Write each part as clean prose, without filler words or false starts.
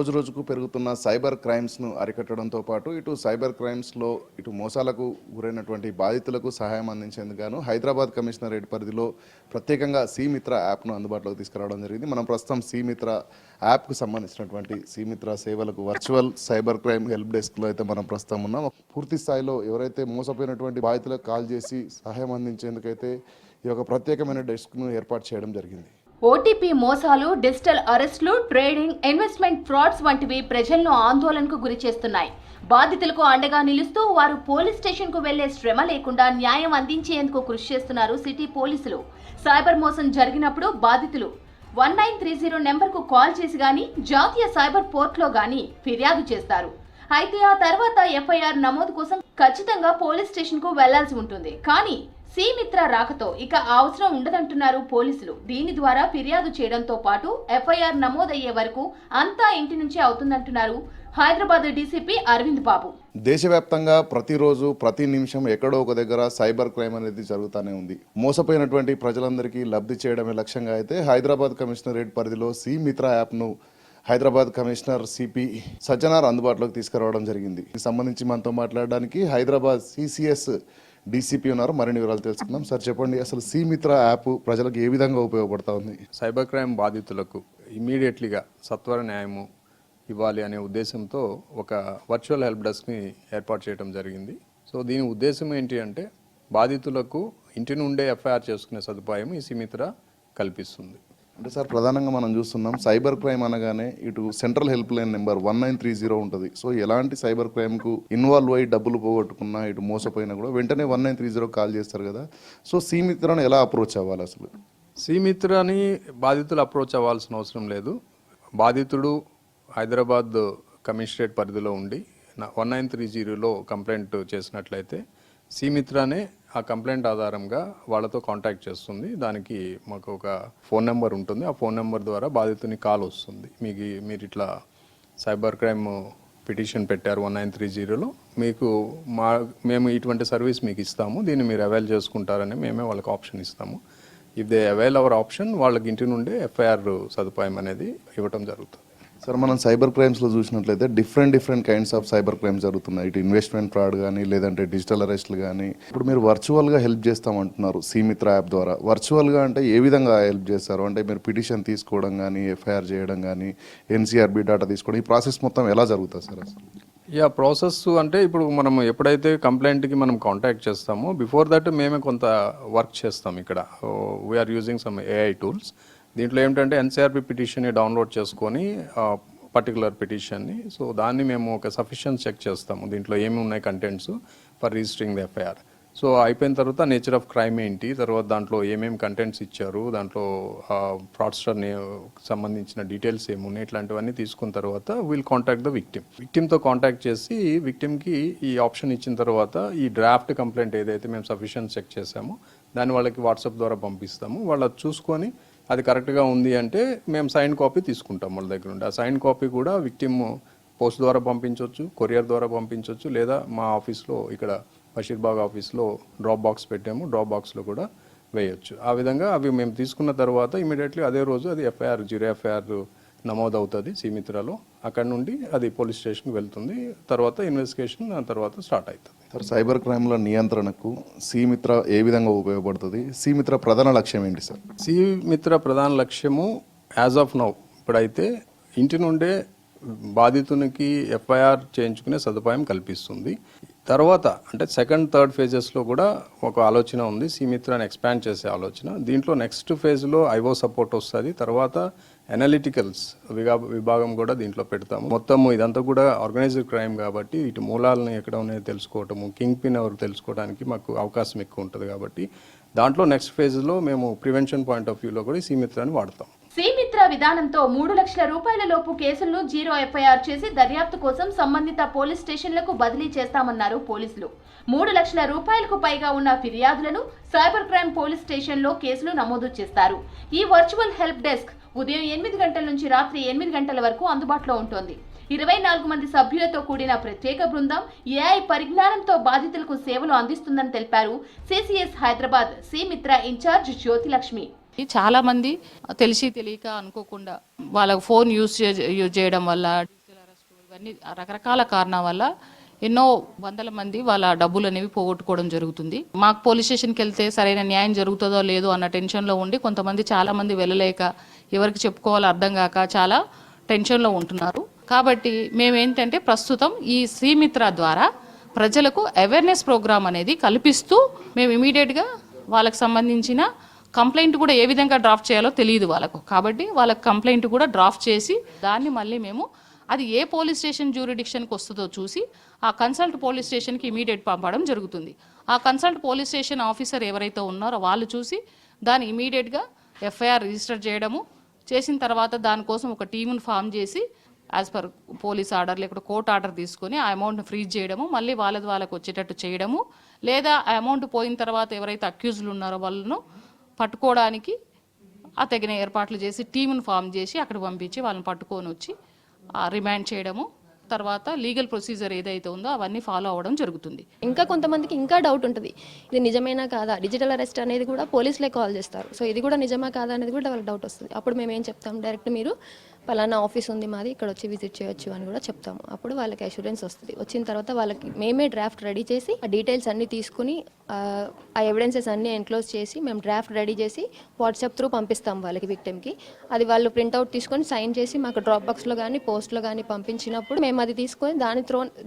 రోజు రోజుకు పెరుగుతున్న సైబర్ క్రైమ్స్ను అరికట్టడంతో పాటు ఇటు సైబర్ క్రైమ్స్లో ఇటు మోసాలకు గురైనటువంటి బాధితులకు సహాయం అందించేందుకు గాను హైదరాబాద్ కమిషనరేట్ పరిధిలో ప్రత్యేకంగా సీమిత్ర యాప్ను అందుబాటులోకి తీసుకురావడం జరిగింది. మనం ప్రస్తుతం సీమిత్ర యాప్కు సంబంధించినటువంటి సీమిత్ర సేవలకు వర్చువల్ సైబర్ క్రైమ్ హెల్ప్ డెస్క్లో అయితే మనం ప్రస్తుతం ఉన్నాం. పూర్తి స్థాయిలో ఎవరైతే మోసపోయినటువంటి బాధితులకు కాల్ చేసి సహాయం అందించేందుకైతే ఈ యొక్క ప్రత్యేకమైన డెస్క్ను ఏర్పాటు చేయడం జరిగింది. ఓటీపీ మోసాలు, డిజిటల్ అరెస్టులు, ట్రేడింగ్, ఇన్వెస్ట్మెంట్ ఫ్రాడ్స్ వంటివి ప్రజలను ఆందోళనకు గురి చేస్తున్నాయి. బాధితులకు అండగా నిలుస్తూ వారు పోలీస్ స్టేషన్కు వెళ్లే శ్రమ లేకుండా న్యాయం అందించేందుకు కృషి చేస్తున్నారు సిటీ పోలీసులు. సైబర్ మోసం జరిగినప్పుడు బాధితులు 1930 నెంబర్కు కాల్ చేసి గానీ జాతీయ సైబర్ పోర్ట్లో గానీ ఫిర్యాదు చేస్తారు. అయితే ఆ తర్వాత ఎఫ్ఐఆర్ నమోదు కోసం ఖచ్చితంగా పోలీస్ స్టేషన్కు వెళ్లాల్సి ఉంటుంది. కానీ సీమిత్ర రాకతో ఇక అవసరం ఉండదంటున్నారు పోలీసులు. దీని ద్వారా ఫిర్యాదు చేయడంతో పాటు ఎఫ్ఐఆర్ నమోదయ్యే వరకు అంతా ఇంటి నుంచే అవుతుందంటున్నారు హైదరాబాద్ డీసీపీ అరవింద్ బాబు. దేశవ్యాప్తంగా ప్రతిరోజు ప్రతి నిమిషం ఎక్కడో ఒక దగ్గర సైబర్ క్రైమ్ అనేది జరుగుతూనే ఉంది. మోసపోయినటువంటి ప్రజలందరికీ లబ్ధి చేయడమే లక్ష్యంగా అయితే హైదరాబాద్ కమిషనరేట్ పరిధిలో సీమిత్ర యాప్ను హైదరాబాద్ కమిషనర్ సిపి సజ్జనార్ అందుబాటులోకి తీసుకురావడం జరిగింది. దీనికి సంబంధించి మనతో మాట్లాడడానికి హైదరాబాద్ సిసిఎస్ డీసీపీ ఉన్నారు. మరిన్ని వివరాలు తెలుసుకుందాం. సార్ చెప్పండి, అసలు సీమిత్ర యాప్ ప్రజలకు ఏ విధంగా ఉపయోగపడతా ఉంది? సైబర్ క్రైమ్ బాధితులకు ఇమీడియట్లీగా సత్వర న్యాయము ఇవ్వాలి అనే ఉద్దేశంతో ఒక వర్చువల్ హెల్ప్ డెస్క్ని ఏర్పాటు చేయడం జరిగింది. సో దీని ఉద్దేశం ఏంటి అంటే బాధితులకు ఇంటి నుండే ఎఫ్ఐఆర్ చేసుకునే సదుపాయం ఈ సీమిత్ర కల్పిస్తుంది. అంటే సార్, ప్రధానంగా మనం చూస్తున్నాం సైబర్ క్రైమ్ అనగానే ఇటు సెంట్రల్ హెల్ప్ లైన్ నెంబర్ 1930 ఉంటుంది. సో ఎలాంటి సైబర్ క్రైమ్కు ఇన్వాల్వ్ అయ్యి డబ్బులు పోగొట్టుకున్నా ఇటు మోసపోయినా కూడా వెంటనే 1930 కాల్ చేస్తారు కదా. సో సీమిత్రను ఎలా అప్రోచ్ అవ్వాలి? అసలు సీమిత్రని బాధితులు అప్రోచ్ అవ్వాల్సిన అవసరం లేదు. బాధితుడు హైదరాబాద్ కమిషనరేట్ పరిధిలో ఉండి 1930లో కంప్లైంట్ చేసినట్లయితే సీమిత్రనే ఆ కంప్లైంట్ ఆధారంగా వాళ్ళతో కాంటాక్ట్ చేస్తుంది. దానికి మాకు ఒక ఫోన్ నెంబర్ ఉంటుంది. ఆ ఫోన్ నెంబర్ ద్వారా బాధితుని కాల్ వస్తుంది. మీరు ఇట్లా సైబర్ క్రైమ్ పిటిషన్ పెట్టారు 1930లో, మేము ఇటువంటి సర్వీస్ మీకు ఇస్తాము, దీన్ని మీరు అవైల్ చేసుకుంటారని మేమే వాళ్ళకి ఆప్షన్ ఇస్తాము. If they avail our option వాళ్ళకి ఇంటి నుండే ఎఫ్ఐఆర్ సదుపాయం అనేది ఇవ్వటం జరుగుతుంది. సార్, మనం సైబర్ క్రైమ్స్లో చూసినట్లయితే different kinds of cyber crimes జరుగుతున్నాయి. ఇటు ఇన్వెస్ట్మెంట్ ఫ్రాడ్ కానీ లేదంటే డిజిటల్ అరెస్ట్లు కానీ. ఇప్పుడు మీరు వర్చువల్గా హెల్ప్ చేస్తామంటున్నారు సీమిత్ర యాప్ ద్వారా. వర్చువల్గా అంటే ఏ విధంగా హెల్ప్ చేస్తారు? అంటే మీరు పిటిషన్ తీసుకోవడం కానీ, ఎఫ్ఐఆర్ చేయడం కానీ, ఎన్సీఆర్బీ డేటా తీసుకోవడం, ఈ ప్రాసెస్ మొత్తం ఎలా జరుగుతుంది సార్ అసలు? ప్రాసెస్ అంటే ఇప్పుడు మనం ఎప్పుడైతే కంప్లైంట్కి మనం కాంటాక్ట్ చేస్తామో బిఫోర్ దట్ మేమే కొంత వర్క్ చేస్తాం. ఇక్కడ we are using some AI tools. దీంట్లో ఏమిటంటే ఎన్సీఆర్బీ పిటిషన్ని డౌన్లోడ్ చేసుకొని పర్టికులర్ పిటిషన్ని, సో దాన్ని మేము ఒక సఫిషియన్స్ చెక్ చేస్తాము. దీంట్లో ఏమి ఉన్నాయి contents for registering the FIR. So అయిపోయిన తర్వాత నేచర్ ఆఫ్ క్రైమ్ ఏంటి, తర్వాత దాంట్లో ఏమేమి కంటెంట్స్ ఇచ్చారు, దాంట్లో ఫ్రాడ్స్టర్ని సంబంధించిన డీటెయిల్స్ ఏమున్నాయి, ఇట్లాంటివన్నీ తీసుకున్న తర్వాత విల్ కాంటాక్ట్ ద విక్టిమ్తో కాంటాక్ట్ చేసి విక్టిమ్కి ఈ ఆప్షన్ ఇచ్చిన తర్వాత ఈ డ్రాఫ్ట్ కంప్లైంట్ ఏదైతే మేము సఫిషియన్స్ చెక్ చేసామో దాన్ని వాళ్ళకి వాట్సాప్ ద్వారా పంపిస్తాము. వాళ్ళు చూసుకొని అది కరెక్ట్గా ఉంది అంటే మేము సైన్ కాపీ తీసుకుంటాం వాళ్ళ దగ్గర నుండి. ఆ సైన్ కాపీ కూడా విక్టిమ్ పోస్ట్ ద్వారా పంపించవచ్చు, కొరియర్ ద్వారా పంపించవచ్చు, లేదా మా ఆఫీస్లో ఇక్కడ బషీర్బాగ్ ఆఫీస్లో డ్రాప్ బాక్స్ పెట్టాము, డ్రాప్ బాక్స్లో కూడా వేయొచ్చు. ఆ విధంగా అవి మేము తీసుకున్న తర్వాత ఇమీడియట్లీ అదే రోజు అది జీరో ఎఫ్ఐఆర్ నమోదవుతుంది సీమిత్రలో. అక్కడ నుండి అది పోలీస్ స్టేషన్కి వెళ్తుంది. తర్వాత ఇన్వెస్టిగేషన్ తర్వాత స్టార్ట్ అవుతుంది. సార్, సైబర్ క్రైమ్ల నియంత్రణకు సీమిత్ర ఏ విధంగా ఉపయోగపడుతుంది? సీమిత్ర ప్రధాన లక్ష్యం ఏంటి సార్? సీమిత్ర ప్రధాన లక్ష్యము యాజ్ ఆఫ్ నౌ ఇప్పుడైతే ఇంటి నుండే బాధితునికి ఎఫ్ఐఆర్ చేయించుకునే సదుపాయం కల్పిస్తుంది. తర్వాత అంటే సెకండ్ థర్డ్ ఫేజెస్లో కూడా ఒక ఆలోచన ఉంది, సీమిత్రాన్ని ఎక్స్పాండ్ చేసే ఆలోచన. దీంట్లో నెక్స్ట్ ఫేజ్లో ఐఓ సపోర్ట్ వస్తుంది. తర్వాత అనలిటికల్స్ విభాగం కూడా దీంట్లో పెడతాము. మొత్తము ఇదంతా కూడా ఆర్గనైజ్డ్ క్రైమ్ కాబట్టి ఇటు మూలాలను ఎక్కడ ఉన్నాయో తెలుసుకోవటము, కింగ్ పిన్ ఎవరు తెలుసుకోవడానికి మాకు అవకాశం ఎక్కువ ఉంటుంది. కాబట్టి దాంట్లో నెక్స్ట్ ఫేజ్లో మేము ప్రివెన్షన్ పాయింట్ ఆఫ్ వ్యూలో కూడా సీమిత్రాన్ని వాడతాం. సీమిత్ర విధానంతో 3 లక్షల రూపాయల లోపు కేసులను జీరో ఎఫ్ఐఆర్ చేసి దర్యాప్తు కోసం సంబంధిత పోలీస్ స్టేషన్లకు బదిలీ చేస్తామన్నారు పోలీసులు. 3 లక్షల రూపాయలకు పైగా ఉన్న ఫిర్యాదులను సైబర్ క్రైమ్ పోలీస్ స్టేషన్లో కేసులు నమోదు చేస్తారు. ఈ వర్చువల్ హెల్ప్ డెస్క్ ఉదయం 8 గంటల నుంచి రాత్రి 8 గంటల వరకు అందుబాటులో ఉంటుంది. 24 మంది సభ్యులతో కూడిన ప్రత్యేక బృందం ఏఐ పరిజ్ఞానంతో బాధితులకు సేవలు అందిస్తుందని తెలిపారు సిసిఎస్ హైదరాబాద్ సీమిత్ర ఇన్ఛార్జ్ జ్యోతిలక్ష్మి. చాలా మంది తెలిసి తెలియక అనుకోకుండా వాళ్ళ ఫోన్ యూజ్ చేయడం వల్ల ఇవన్నీ రకరకాల కారణాల వల్ల ఎన్నో వందల మంది వాళ్ళ డబ్బులు అనేవి పోగొట్టుకోవడం జరుగుతుంది. మాకు పోలీస్ స్టేషన్కి వెళ్తే సరైన న్యాయం జరుగుతుందో లేదో అన్న టెన్షన్లో ఉండి కొంతమంది చాలామంది వెళ్ళలేక ఎవరికి చెప్పుకోవాలో అర్థం కాక చాలా టెన్షన్లో ఉంటున్నారు. కాబట్టి మేమేంటంటే ప్రస్తుతం ఈ శ్రీమిత్ర ద్వారా ప్రజలకు అవేర్నెస్ ప్రోగ్రామ్ అనేది కల్పిస్తూ మేము ఇమీడియట్గా వాళ్ళకి సంబంధించిన కంప్లైంట్ కూడా ఏ విధంగా డ్రాఫ్ట్ చేయాలో తెలియదు వాళ్ళకు. కాబట్టి వాళ్ళకి కంప్లైంట్ కూడా డ్రాఫ్ట్ చేసి దాన్ని మళ్ళీ మేము అది ఏ పోలీస్ స్టేషన్ జ్యూరిడిక్షన్కి వస్తుందో చూసి ఆ కన్సల్ట్ పోలీస్ స్టేషన్కి ఇమీడియట్ పంపడం జరుగుతుంది. ఆ కన్సల్ట్ పోలీస్ స్టేషన్ ఆఫీసర్ ఎవరైతే ఉన్నారో వాళ్ళు చూసి దాన్ని ఇమీడియట్గా ఎఫ్ఐఆర్ రిజిస్టర్ చేయడము, చేసిన తర్వాత దానికోసం ఒక టీమును ఫామ్ చేసి యాజ్ పర్ పోలీస్ ఆర్డర్ లేకపోతే కోర్ట్ ఆర్డర్ తీసుకొని ఆ అమౌంట్ని ఫ్రీజ్ చేయడము, మళ్ళీ వాళ్ళకి వచ్చేటట్టు చేయడము, లేదా ఆ అమౌంట్ పోయిన తర్వాత ఎవరైతే అక్యూజ్లు ఉన్నారో వాళ్ళను పట్టుకోవడానికి ఆ తగిన ఏర్పాట్లు చేసి టీమును ఫామ్ చేసి అక్కడ పంపించి వాళ్ళని పట్టుకొని వచ్చి రిమాండ్ చేయడము, తర్వాత లీగల్ ప్రొసీజర్ ఏదైతే ఉందో అవన్నీ ఫాలో అవ్వడం జరుగుతుంది. ఇంకా కొంతమందికి ఇంకా డౌట్ ఉంటుంది, ఇది నిజమేనా కాదా, డిజిటల్ అరెస్ట్ అనేది కూడా పోలీసులే కాల్ చేస్తారు. సో ఇది కూడా నిజమా కాదా అనేది కూడా వాళ్ళకి డౌట్ వస్తుంది. అప్పుడు మేము ఏం చెప్తాం, డైరెక్ట్ మీరు పలానా ఆఫీస్ ఉంది మాది, ఇక్కడ వచ్చి విజిట్ చేయొచ్చు అని కూడా చెప్తాము. అప్పుడు వాళ్ళకి అష్యూరెన్స్ వస్తుంది. వచ్చిన తర్వాత వాళ్ళకి మేమే డ్రాఫ్ట్ రెడీ చేసి ఆ డీటెయిల్స్ అన్నీ తీసుకుని ఆ ఎవిడెన్సెస్ అన్నీ ఎన్క్లోజ్ చేసి మేము డ్రాఫ్ట్ రెడీ చేసి వాట్సాప్ త్రూ పంపిస్తాం వాళ్ళకి, విక్టిమ్కి. అది వాళ్ళు ప్రింట్అవుట్ తీసుకొని సైన్ చేసి మాకు డ్రాప్ బాక్స్లో కానీ పోస్ట్లో కానీ పంపించినప్పుడు మేము అది తీసుకొని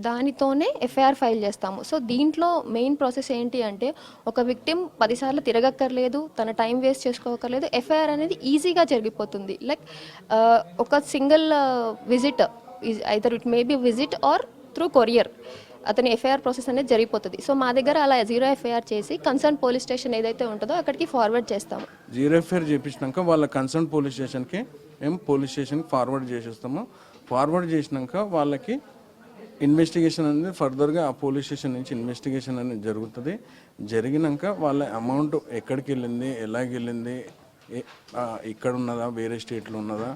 దానితోనే ఎఫ్ఐఆర్ ఫైల్ చేస్తాము. సో దీంట్లో మెయిన్ ప్రాసెస్ ఏంటి అంటే, ఒక విక్టిమ్ 10 సార్లు తిరగక్కర్లేదు, తన టైం వేస్ట్ చేసుకోకర్లేదు, ఎఫ్ఐఆర్ అనేది ఈజీగా జరిగిపోతుంది. లైక్ ఒక single visit, either it may be visit or through courier, అతని ఎఫ్ఐఆర్ ప్రాసెస్ అనేది జరిగిపోతుంది. సో మా దగ్గర అలా 0 ఎఫ్ఐఆర్ చేసి కన్సర్న్ పోలీస్ స్టేషన్ ఏదైతే ఉంటుందో అక్కడికి ఫార్వర్డ్ చేస్తాము. 0 ఎఫ్ఐఆర్ చేయించినాక వాళ్ళ కన్సర్న్ పోలీస్ స్టేషన్కి మేము పోలీస్ స్టేషన్కి ఫార్వర్డ్ చేసేస్తాము. ఫార్వర్డ్ చేసినాక వాళ్ళకి ఇన్వెస్టిగేషన్ అనేది ఫర్దర్గా ఆ పోలీస్ స్టేషన్ నుంచి ఇన్వెస్టిగేషన్ అనేది జరుగుతుంది. జరిగినాక వాళ్ళ అమౌంట్ ఎక్కడికి వెళ్ళింది, ఎలాగ వెళ్ళింది, ఇక్కడ ఉన్నదా, వేరే స్టేట్లో ఉన్నదా,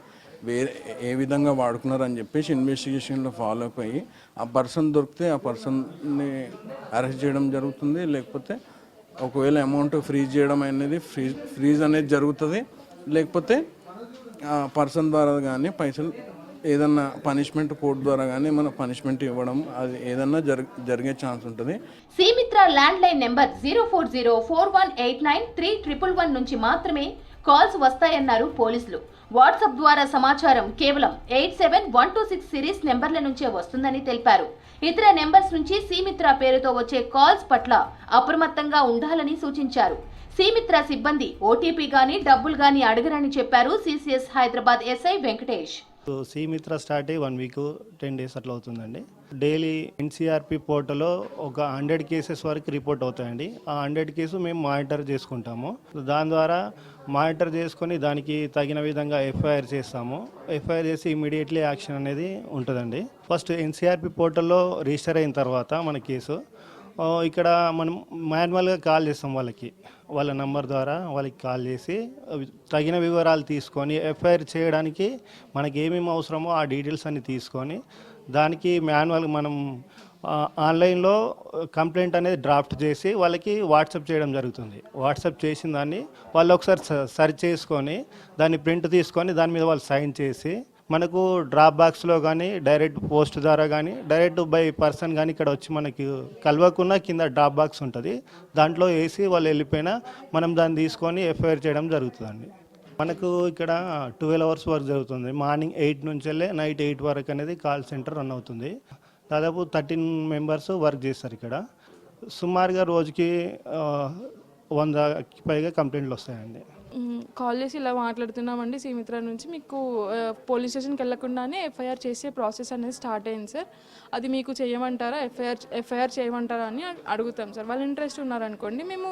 వేరే ఏ విధంగా వాడుకున్నారు అని చెప్పేసి ఇన్వెస్టిగేషన్లో ఫాలో అప్ అయ్యి ఆ పర్సన్ దొరికితే ఆ పర్సన్ని అరెస్ట్ చేయడం జరుగుతుంది. లేకపోతే ఒకవేళ అమౌంట్ ఫ్రీజ్ చేయడం అనేది ఫ్రీజ్ అనేది జరుగుతుంది. లేకపోతే ఆ పర్సన్ ద్వారా కానీ పైసలు ఏదన్నా పనిష్మెంట్ కోర్టు ద్వారా కానీ మన పనిష్మెంట్ ఇవ్వడం అది ఏదన్నా జరిగే ఛాన్స్ ఉంటుంది. శ్రీమిత్ర ల్యాండ్ లైన్ నెంబర్ 04041893111 నుంచి మాత్రమే కాల్స్ వస్తాయన్నారు పోలీసులు. వాట్సాప్ ద్వారా సమాచారం కేవలం 87126 సిరీస్ నెంబర్ల నుంచే వస్తుందని తెలిపారు. ఇతర నెంబర్స్ నుంచి శ్రీమిత్ర పేరుతో వచ్చే కాల్స్ పట్ల అప్రమత్తంగా ఉండాలని సూచించారు. శ్రీమిత్ర సిబ్బంది ఓటీపీ గానీ డబ్బులు గానీ అడగరని చెప్పారు CCS Hyderabad SI Venkatesh. Srimitra start అయ్యి 1 వీక్ 10 డేస్ అట్లా అవుతుందండి. డైలీ ఎన్సీఆర్పి పోర్టల్లో ఒక 100 కేసెస్ వరకు రిపోర్ట్ అవుతాయండి. ఆ 100 కేసు మేము మానిటర్ చేసుకుంటాము. దాని ద్వారా మానిటర్ చేసుకొని దానికి తగిన విధంగా ఎఫ్ఐఆర్ చేస్తాము. ఎఫ్ఐఆర్ చేసి ఇమీడియట్లీ యాక్షన్ అనేది ఉంటుందండి. ఫస్ట్ ఎన్సీఆర్పి పోర్టల్లో రిజిస్టర్ అయిన తర్వాత మన కేసు ఇక్కడ మనం మాన్యువల్గా కాల్ చేస్తాం వాళ్ళ నంబర్ ద్వారా వాళ్ళకి కాల్ చేసి తగిన వివరాలు తీసుకొని ఎఫ్ఐఆర్ చేయడానికి మనకి ఏమేమి అవసరమో ఆ డీటెయిల్స్ అన్ని తీసుకొని దానికి మాన్యువల్గా మనం ఆన్లైన్లో కంప్లైంట్ అనేది డ్రాఫ్ట్ చేసి వాళ్ళకి వాట్సాప్ చేయడం జరుగుతుంది. వాట్సాప్ చేసిన దాన్ని వాళ్ళు ఒకసారి సర్చ్ చేసుకొని దాన్ని ప్రింట్ తీసుకొని దాని మీద వాళ్ళు సైన్ చేసి మనకు డ్రాప్ బాక్స్లో కానీ డైరెక్ట్ పోస్ట్ ద్వారా కానీ డైరెక్ట్ బై పర్సన్ కానీ ఇక్కడ వచ్చి మనకి కలవకుండా కింద డ్రాప్ బాక్స్ ఉంటుంది, దాంట్లో వేసి వాళ్ళు వెళ్ళిపోయినా మనం దాన్ని తీసుకొని ఎఫ్ఐఆర్ చేయడం జరుగుతుందండి. మనకు ఇక్కడ 12 అవర్స్ వర్క్ జరుగుతుంది. మార్నింగ్ 8 నుంచి వెళ్ళి నైట్ 8 వరకు అనేది కాల్ సెంటర్ రన్ అవుతుంది. దాదాపు 13 మెంబర్స్ వర్క్ చేస్తారు ఇక్కడ. సుమారుగా రోజుకి 100కి పైగా కంప్లైంట్లు వస్తాయండి. కాల్ చేసి ఇలా మాట్లాడుతున్నామండి శ్రీమిత్ర నుంచి, మీకు పోలీస్ స్టేషన్కి వెళ్ళకుండానే ఎఫ్ఐఆర్ చేసే ప్రాసెస్ అనేది స్టార్ట్ అయింది సార్, అది మీకు చేయమంటారా, ఎఫ్ఐఆర్ చేయమంటారా అని అడుగుతాం సార్. వాళ్ళు ఇంట్రెస్ట్ ఉన్నారనుకోండి మేము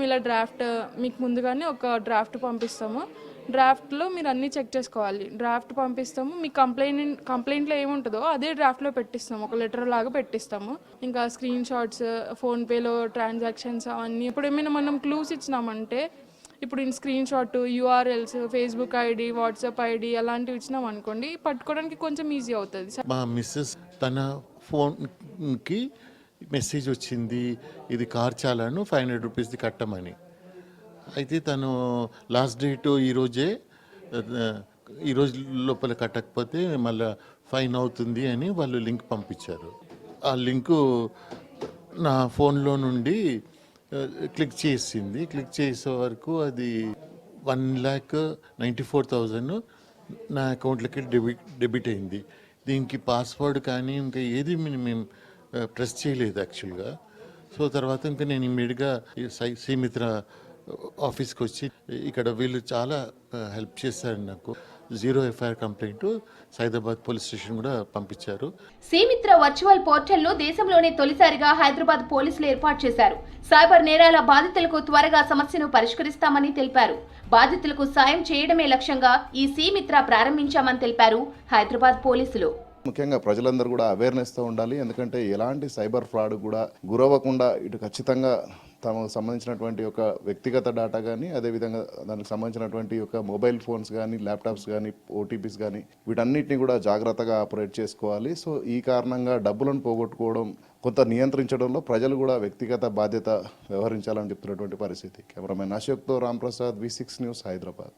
ఇలా డ్రాఫ్ట్ మీకు ముందుగానే ఒక డ్రాఫ్ట్ పంపిస్తాము. డ్రాఫ్ట్లో మీరు అన్నీ చెక్ చేసుకోవాలి. డ్రాఫ్ట్ పంపిస్తాము, మీ కంప్లైంట్లో ఏముంటుందో అదే డ్రాఫ్ట్లో పెట్టిస్తాము, ఒక లెటర్ లాగా పెట్టిస్తాము. ఇంకా స్క్రీన్ షాట్స్, ఫోన్పేలో ట్రాన్సాక్షన్స్ అవన్నీ. ఇప్పుడు ఏమైనా మనం క్లూస్ ఇచ్చినామంటే, ఇప్పుడు screen shot, URLs, Facebook ID, WhatsApp ID అలాంటివి ఇచ్చినాం అనుకోండి, పట్టుకోవడానికి కొంచెం ఈజీ అవుతుంది. మా మిస్సెస్ తన ఫోన్కి మెసేజ్ వచ్చింది, ఇది కార్ చాలాను 500 రూపీస్ది కట్టమని. అయితే తను లాస్ట్ డేట్ ఈరోజు లోపల కట్టకపోతే మళ్ళీ ఫైన్ అవుతుంది అని వాళ్ళు లింక్ పంపించారు. ఆ లింకు నా ఫోన్లో నుండి క్లిక్ చేసే వరకు అది 1,94,000 నా అకౌంట్లోకి డెబిట్ అయింది. దీనికి పాస్వర్డ్ కానీ ఇంకా ఏది మేము ప్రెస్ చేయలేదు యాక్చువల్గా. సో తర్వాత ఇంకా నేను ఇమ్మీడియట్గా సీమిత్ర ఆఫీస్కి వచ్చి ఇక్కడ వీళ్ళు చాలా హెల్ప్ చేశారు నాకు. 0 FIR complaint Saidabad police station కూడా పంపించారు. సీమిత్ర వర్చువల్ పోర్టల్ను దేశంలోనే తొలిసారిగా హైదరాబాద్ పోలీసులు ఏర్పాటు చేశారు. సైబర్ నేరాల బాధితులకు త్వరగా సమస్యను పరిష్కరిస్తామని తెలిపారు. బాధితులకు సాయం చేయడమే లక్ష్యంగా ఈ సీమిత్ర ప్రారంభించామని తెలిపారు హైదరాబాద్ పోలీసులు. ముఖ్యంగా ప్రజలందరూ కూడా అవేర్నెస్తో ఉండాలి. ఎందుకంటే ఎలాంటి సైబర్ ఫ్రాడ్ కూడా గురవ్వకుండా ఇటు ఖచ్చితంగా తమకు సంబంధించినటువంటి ఒక వ్యక్తిగత డేటా కానీ, అదేవిధంగా దానికి సంబంధించినటువంటి ఒక మొబైల్ ఫోన్స్ కానీ, ల్యాప్టాప్స్ కానీ, ఓటీపీస్ కానీ వీటన్నిటిని కూడా జాగ్రత్తగా ఆపరేట్ చేసుకోవాలి. సో ఈ కారణంగా డబ్బులను పోగొట్టుకోవడం కొంత నియంత్రించడంలో ప్రజలు కూడా వ్యక్తిగత బాధ్యత వ్యవహరించాలని చెప్తున్నటువంటి పరిస్థితి. కెమెరామెన్ అశోక్తో రాంప్రసాద్, V6 న్యూస్, హైదరాబాద్.